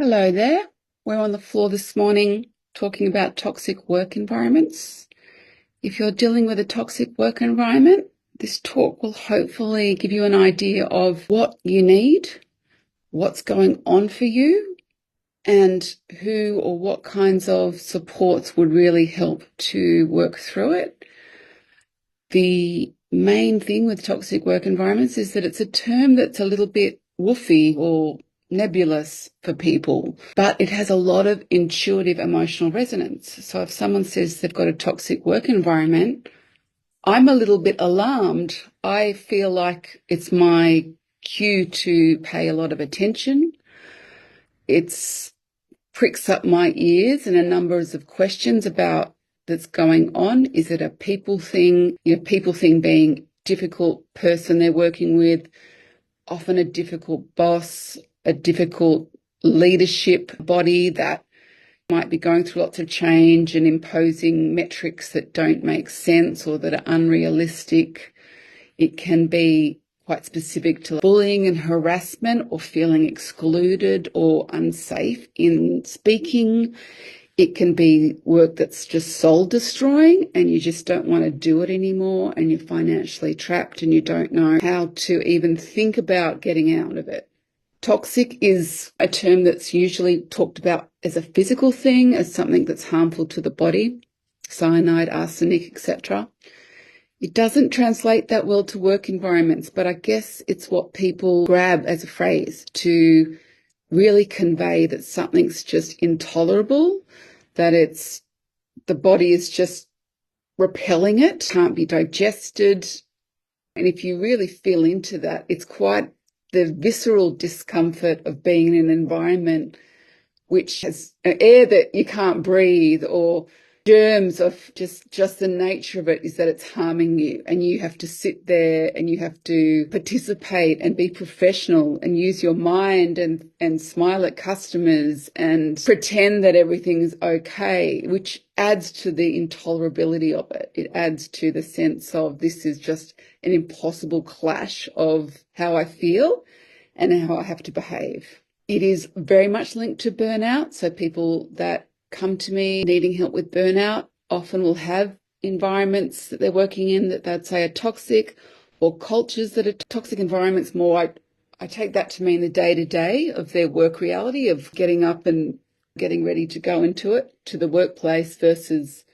Hello there. We're on the floor this morning talking about toxic work environments. If you're dealing with a toxic work environment, this talk will hopefully give you an idea of what you need, what's going on for you, and who or what kinds of supports would really help to work through it. The main thing with toxic work environments is that it's a term that's a little bit woofy or nebulous for people, but it has a lot of intuitive emotional resonance. So if someone says they've got a toxic work environment, I'm a little bit alarmed. I feel like it's my cue to pay a lot of attention. It's pricks up my ears and a number of questions about that's going on. Is it a people thing? People thing being difficult person they're working with, often a difficult boss, a difficult leadership body that might be going through lots of change and imposing metrics that don't make sense or that are unrealistic. It can be quite specific to bullying and harassment or feeling excluded or unsafe in speaking. It can be work that's just soul destroying and you just don't want to do it anymore and you're financially trapped and you don't know how to even think about getting out of it. Toxic is a term that's usually talked about as a physical thing, as something that's harmful to the body, cyanide, arsenic, etc. It doesn't translate that well to work environments, but I guess it's what people grab as a phrase to really convey that something's just intolerable, that the body is just repelling it, can't be digested. And if you really feel into that, it's quite the visceral discomfort of being in an environment which has air that you can't breathe or germs of just the nature of it is that it's harming you and you have to sit there and you have to participate and be professional and use your mind and smile at customers and pretend that everything is okay, which adds to the intolerability of it. It adds to the sense of this is just an impossible clash of how I feel and how I have to behave. It is very much linked to burnout. So people that come to me needing help with burnout often will have environments that they're working in that they'd say are toxic, or cultures that are toxic environments. More, I take that to mean the day-to-day of their work reality of getting up and getting ready to go into it, to the workplace, versus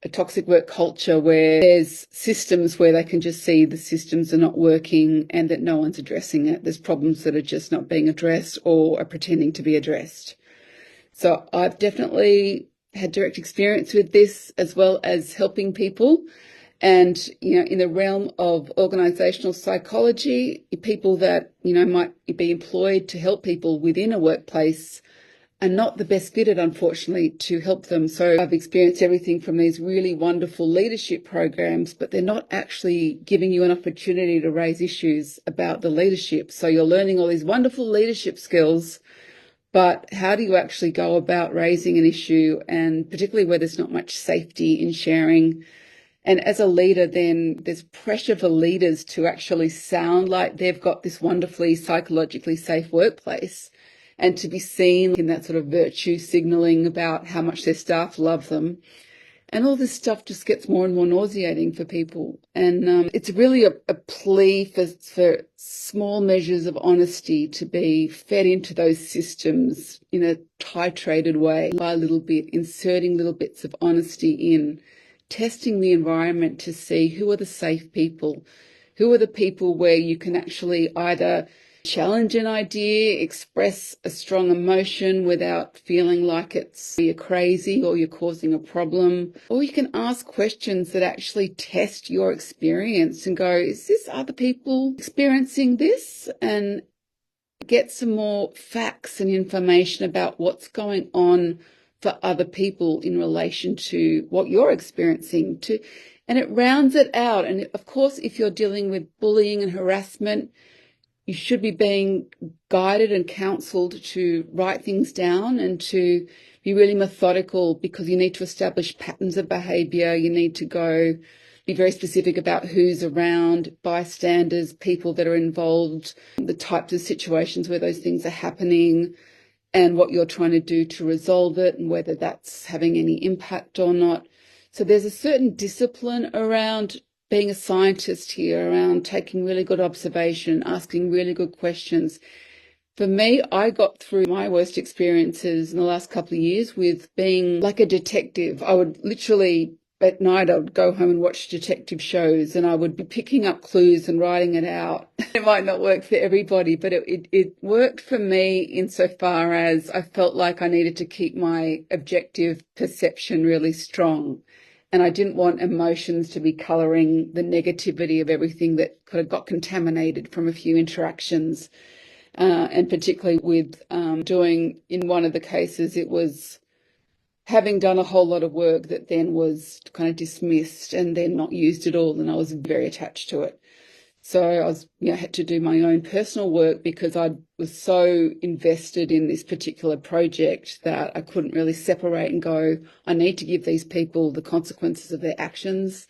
a toxic work culture where there's systems where they can just see the systems are not working and that no one's addressing it. There's problems that are just not being addressed or are pretending to be addressed. So I've definitely had direct experience with this, as well as helping people. And, in the realm of organizational psychology, people that, might be employed to help people within a workplace are not the best fitted, unfortunately, to help them. So I've experienced everything from these really wonderful leadership programs, but they're not actually giving you an opportunity to raise issues about the leadership. So you're learning all these wonderful leadership skills, but how do you actually go about raising an issue, and particularly where there's not much safety in sharing? And as a leader, then there's pressure for leaders to actually sound like they've got this wonderfully psychologically safe workplace and to be seen in that sort of virtue signaling about how much their staff love them. And all this stuff just gets more and more nauseating for people. And it's really a plea for small measures of honesty to be fed into those systems in a titrated way, by a little bit, inserting little bits of honesty in, testing the environment to see who are the safe people, who are the people where you can actually either challenge an idea, express a strong emotion without feeling like you're crazy or you're causing a problem. Or you can ask questions that actually test your experience and go, is this other people experiencing this? And get some more facts and information about what's going on for other people in relation to what you're experiencing too. And it rounds it out. And of course, if you're dealing with bullying and harassment, you should be being guided and counselled to write things down and to be really methodical, because you need to establish patterns of behaviour. You need to be very specific about who's around, bystanders, people that are involved, the types of situations where those things are happening. and what you're trying to do to resolve it and whether that's having any impact or not. So there's a certain discipline around being a scientist here, around taking really good observation, asking really good questions. For me, I got through my worst experiences in the last couple of years with being like a detective. I would literally, at night, I would go home and watch detective shows, and I would be picking up clues and writing it out. It might not work for everybody, but it worked for me insofar as I felt like I needed to keep my objective perception really strong. And I didn't want emotions to be colouring the negativity of everything that could have got contaminated from a few interactions. And particularly with doing, in one of the cases, it was having done a whole lot of work that then was kind of dismissed and then not used at all. And I was very attached to it. So I was, had to do my own personal work because I was so invested in this particular project that I couldn't really separate and go, I need to give these people the consequences of their actions.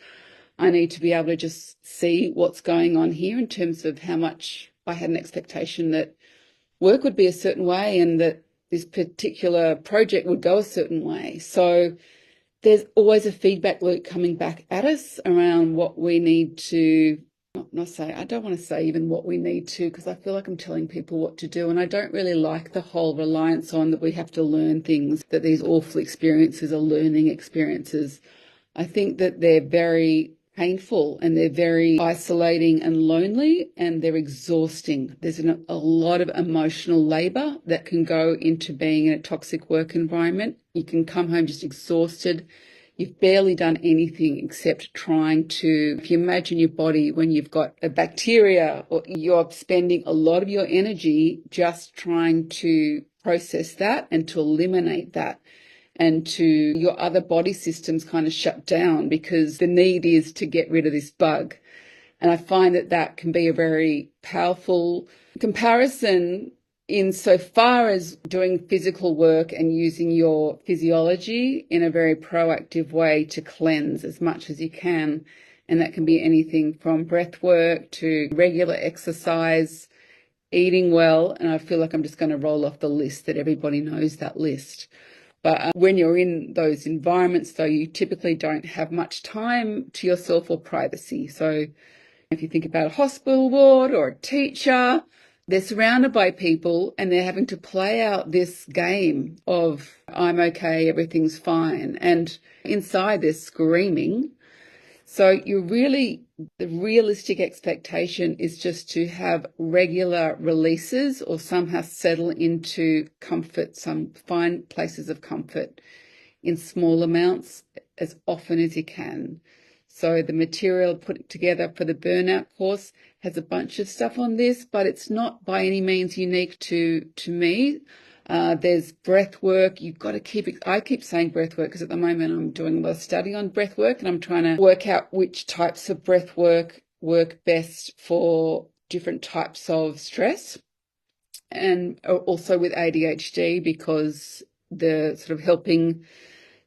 I need to be able to just see what's going on here in terms of how much I had an expectation that work would be a certain way and that this particular project would go a certain way. So there's always a feedback loop coming back at us around what we need to, I don't want to say even what we need to, because I feel like I'm telling people what to do. And I don't really like the whole reliance on that we have to learn things, that these awful experiences are learning experiences. I think that they're very painful and they're very isolating and lonely and they're exhausting. There's a lot of emotional labor that can go into being in a toxic work environment. You can come home just exhausted. You've barely done anything except trying to, if you imagine your body when you've got a bacteria, or you're spending a lot of your energy just trying to process that and to eliminate that. And to your other body systems kind of shut down because the need is to get rid of this bug. And I find that that can be a very powerful comparison insofar as doing physical work and using your physiology in a very proactive way to cleanse as much as you can. And that can be anything from breath work to regular exercise, eating well. And I feel like I'm just going to roll off the list that everybody knows that list. But when you're in those environments, though, you typically don't have much time to yourself or privacy. So if you think about a hospital ward or a teacher, they're surrounded by people and they're having to play out this game of, I'm okay, everything's fine. And inside they're screaming. So the realistic expectation is just to have regular releases or somehow settle into comfort, find places of comfort in small amounts as often as you can. So the material put together for the Burnout course has a bunch of stuff on this, but it's not by any means unique to me. There's breath work. You've got to I keep saying breath work because at the moment I'm doing a lot of study on breath work and I'm trying to work out which types of breath work best for different types of stress, and also with ADHD because the sort of helping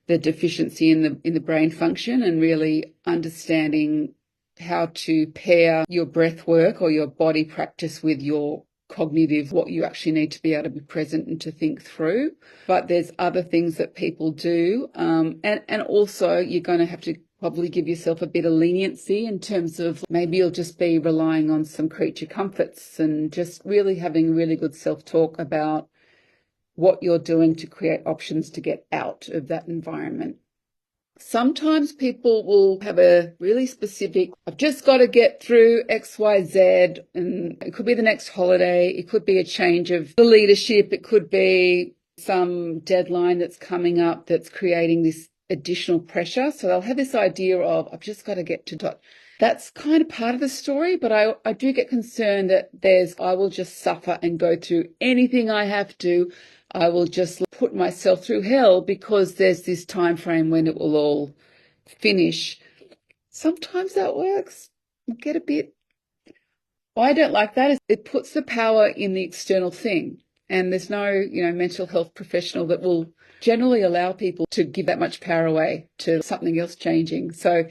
the deficiency in the brain function and really understanding how to pair your breath work or your body practice with your cognitive, what you actually need to be able to be present and to think through. But there's other things that people do. And also you're going to have to probably give yourself a bit of leniency in terms of maybe you'll just be relying on some creature comforts and just really having really good self-talk about what you're doing to create options to get out of that environment. Sometimes people will have a really specific, I've just got to get through X, Y, Z, and it could be the next holiday. It could be a change of the leadership. It could be some deadline that's coming up that's creating this additional pressure. So they'll have this idea of, I've just got to get to dot. That's kind of part of the story, but I do get concerned that I will just suffer and go through anything I have to. I will just put myself through hell because there's this time frame when it will all finish. Sometimes that works. Get a bit. Why I don't like that is it puts the power in the external thing. And there's no, mental health professional that will generally allow people to give that much power away to something else changing. So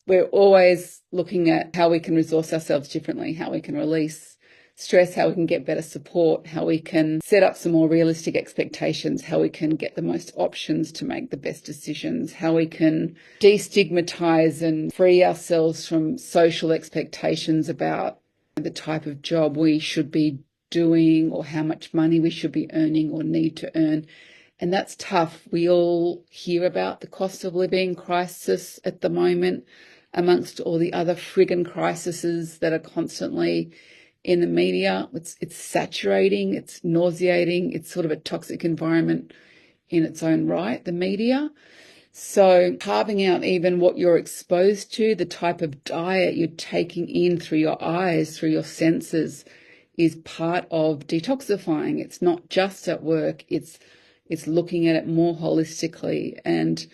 we're always looking at how we can resource ourselves differently, how we can release. stress, how we can get better support, how we can set up some more realistic expectations, how we can get the most options to make the best decisions, how we can destigmatize and free ourselves from social expectations about the type of job we should be doing or how much money we should be earning or need to earn. And that's tough. We all hear about the cost of living crisis at the moment, amongst all the other friggin' crises that are constantly in the media. It's saturating, it's nauseating, it's sort of a toxic environment in its own right, the media. So carving out even what you're exposed to, the type of diet you're taking in through your eyes, through your senses, is part of detoxifying. It's not just at work, it's looking at it more holistically, and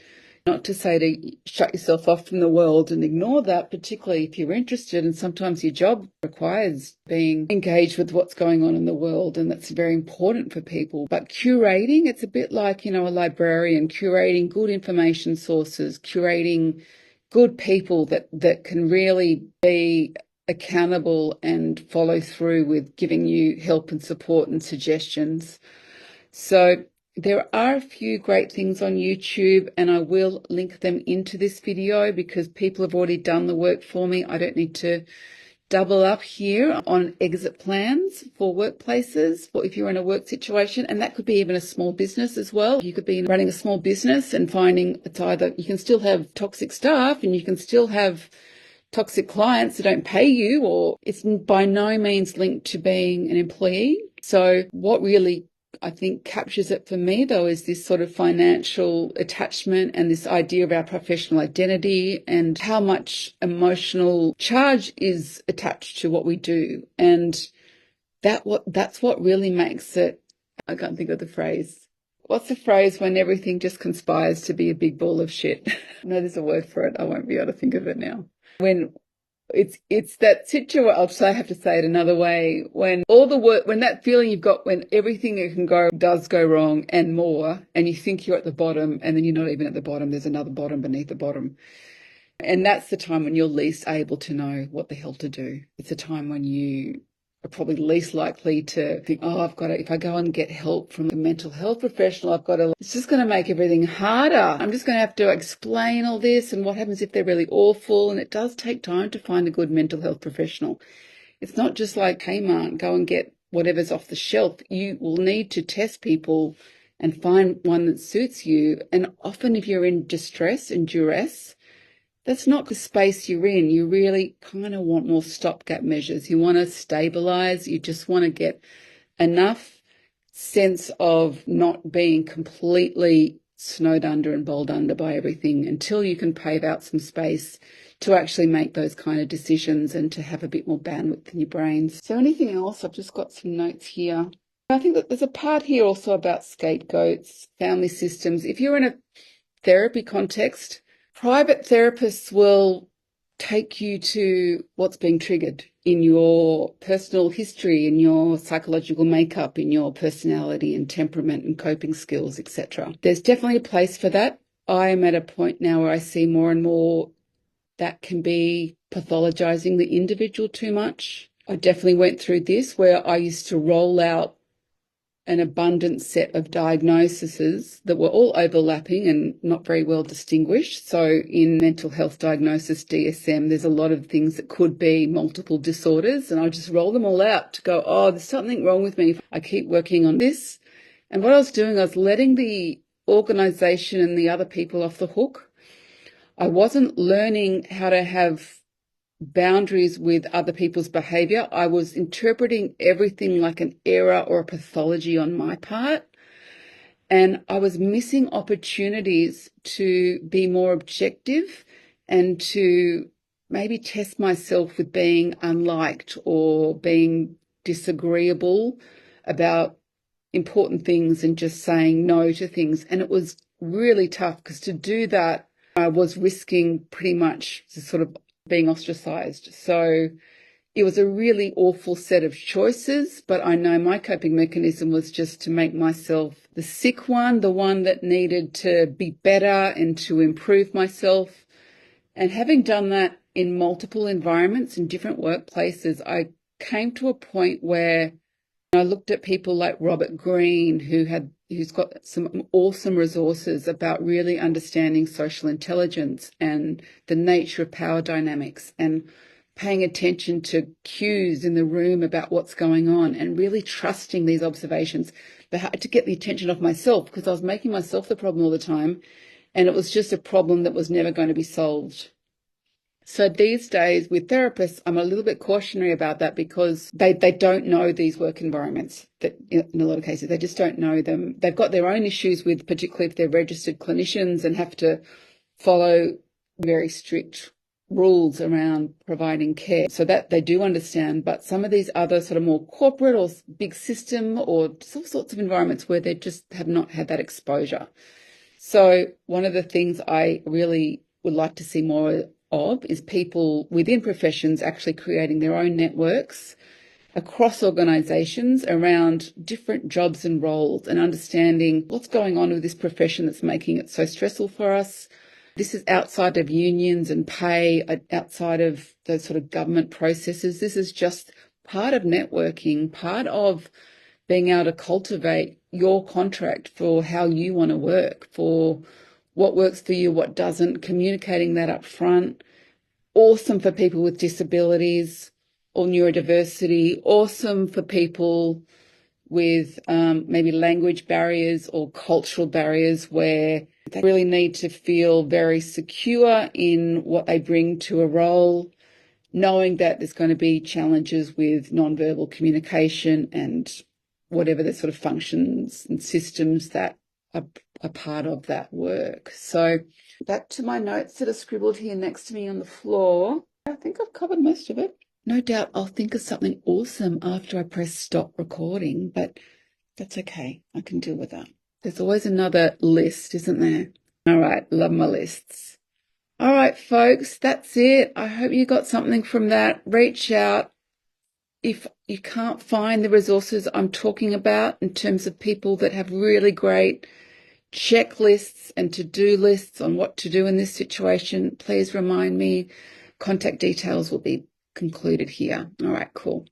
not to say to shut yourself off from the world and ignore that, particularly if you're interested. And sometimes your job requires being engaged with what's going on in the world, and that's very important for people. But curating, it's a bit like, a librarian, curating good information sources, curating good people that can really be accountable and follow through with giving you help and support and suggestions. So there are a few great things on YouTube, and I will link them into this video because people have already done the work for me. I don't need to double up here on exit plans for workplaces, or if you're in a work situation, and that could be even a small business as well. You could be running a small business and finding it's either you can still have toxic staff and you can still have toxic clients that don't pay you, or it's by no means linked to being an employee. So what really I think captures it for me, though, is this sort of financial attachment and this idea of our professional identity and how much emotional charge is attached to what we do. And that's what really makes it, I can't think of the phrase. What's the phrase when everything just conspires to be a big ball of shit? No, there's a word for it. I won't be able to think of it now. When it's that situation, I have to say it another way, when all the work, when that feeling you've got when everything that can go does go wrong and more, and you think you're at the bottom and then you're not even at the bottom, there's another bottom beneath the bottom. And that's the time when you're least able to know what the hell to do. It's a time when you are probably least likely to think, if I go and get help from a mental health professional, it's just going to make everything harder. I'm just going to have to explain all this, and what happens if they're really awful. And it does take time to find a good mental health professional. It's not just like Kmart, go and get whatever's off the shelf. You will need to test people and find one that suits you. And often if you're in distress and duress, that's not the space you're in. You really kind of want more stopgap measures. You want to stabilize. You just want to get enough sense of not being completely snowed under and bowled under by everything until you can pave out some space to actually make those kind of decisions and to have a bit more bandwidth in your brains. So anything else? I've just got some notes here. I think that there's a part here also about scapegoats, family systems. If you're in a therapy context, private therapists will take you to what's being triggered in your personal history, in your psychological makeup, in your personality and temperament and coping skills, etc. There's definitely a place for that. I am at a point now where I see more and more that can be pathologizing the individual too much. I definitely went through this where I used to roll out an abundant set of diagnoses that were all overlapping and not very well distinguished. So in mental health diagnosis, DSM, there's a lot of things that could be multiple disorders, and I just roll them all out to go, there's something wrong with me. I keep working on this. And what I was doing, I was letting the organization and the other people off the hook. I wasn't learning how to have boundaries with other people's behavior. I was interpreting everything like an error or a pathology on my part. And I was missing opportunities to be more objective and to maybe test myself with being unliked or being disagreeable about important things and just saying no to things. And it was really tough because to do that, I was risking pretty much sort of being ostracized. So it was a really awful set of choices, but I know my coping mechanism was just to make myself the sick one, the one that needed to be better and to improve myself. And having done that in multiple environments in different workplaces, I came to a point where I looked at people like Robert Greene, who's got some awesome resources about really understanding social intelligence and the nature of power dynamics and paying attention to cues in the room about what's going on and really trusting these observations. But I had to get the attention of myself because I was making myself the problem all the time, and it was just a problem that was never going to be solved. So these days with therapists, I'm a little bit cautionary about that because they don't know these work environments. That in a lot of cases, they just don't know them. They've got their own issues with, particularly if they're registered clinicians and have to follow very strict rules around providing care. So that they do understand, but some of these other sort of more corporate or big system or all sorts of environments where they just have not had that exposure. So one of the things I really would like to see more of is people within professions actually creating their own networks across organisations around different jobs and roles and understanding what's going on with this profession that's making it so stressful for us. This is outside of unions and pay, outside of those sort of government processes. This is just part of networking, part of being able to cultivate your contract for how you want to work, for what works for you, what doesn't, communicating that up front. Awesome for people with disabilities or neurodiversity, awesome for people with maybe language barriers or cultural barriers where they really need to feel very secure in what they bring to a role, knowing that there's going to be challenges with nonverbal communication and whatever the sort of functions and systems that are part of that work. So back to my notes that are scribbled here next to me on the floor. I think I've covered most of it. No doubt I'll think of something awesome after I press stop recording, but that's okay. I can deal with that. There's always another list, isn't there? All right, love my lists. All right, folks, that's it. I hope you got something from that. Reach out. If you can't find the resources I'm talking about in terms of people that have really great checklists and to-do lists on what to do in this situation, please remind me. Contact details will be concluded here. All right, cool.